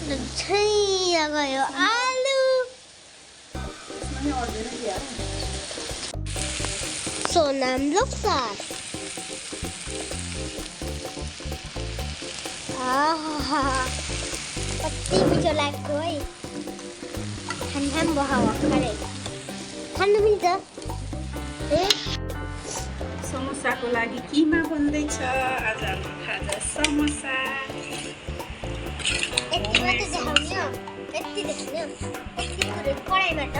छैया गयो आलु सोनाम लोकसार कति मिठो लाग्यो है ठन्डा पनि हावा खाने खानु मिल्छ समोसाको लागि किमा बन्दैछ आज हाम्रो खाजा समोसा यति मात्र देखाउने यति देखाउने यति कुरो कराईबाट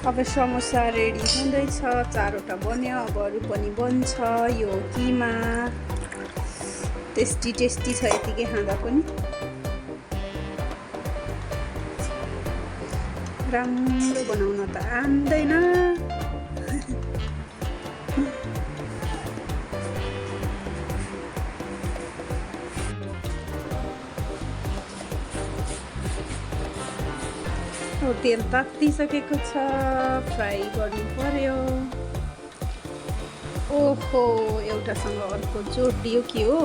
अब समोसा रेडी हुँदैछ चारवटा बन्यो अब अरू पनि बन्छ यो किमा टेस्टी टेस्टी छ यतिकै खाँदा पनि राम्रो बनाउन त आउँदैन तेल तातिसकेको छ फ्राई गर्नु पर्यो ओहो एउटासँग अर्को जोडियो के हो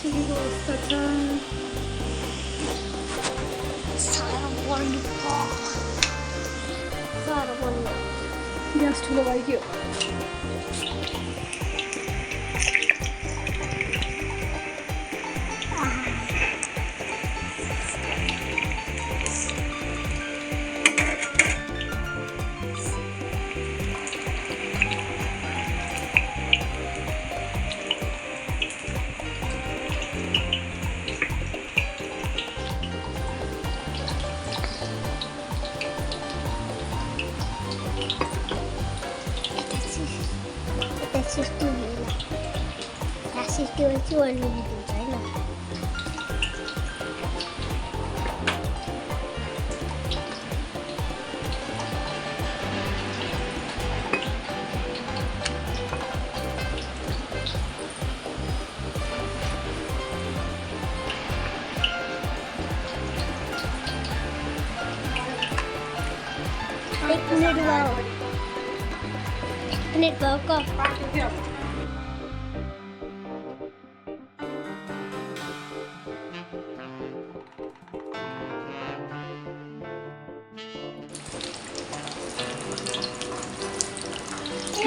समोसेको अवस्था छ ग्यास ठुलो भइदियो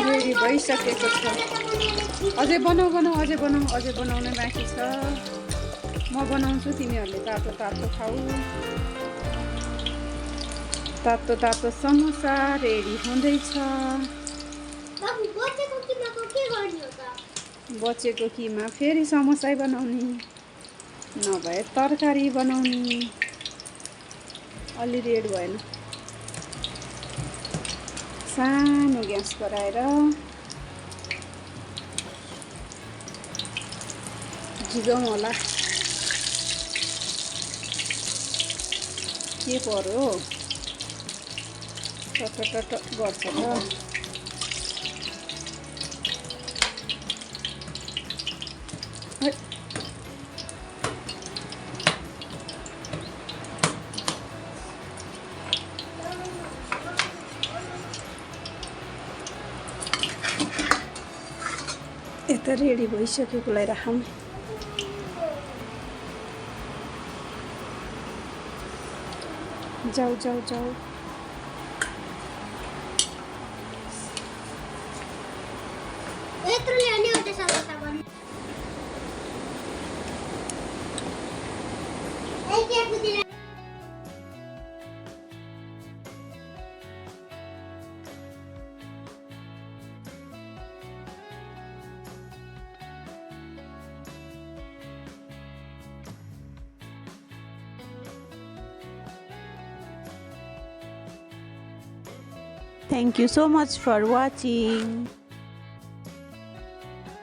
रेडी भइसकेको छ अझै बनाउन बाँकी छ म बनाउँछु तिमीहरूले तातो तातो खाऊ तातो तातो समोसा रेडी हुँदैछ बचेको किमा फेरि समोसा बनाउने नभए तरकारी बनाउने अलि रेड भएन सानो ग्यास गराएर झिगाउँ होला के पर्यो टट गर्छ त यता रेडी भइसकेकोलाई राखौँ जाऊ Thank you so much for watching.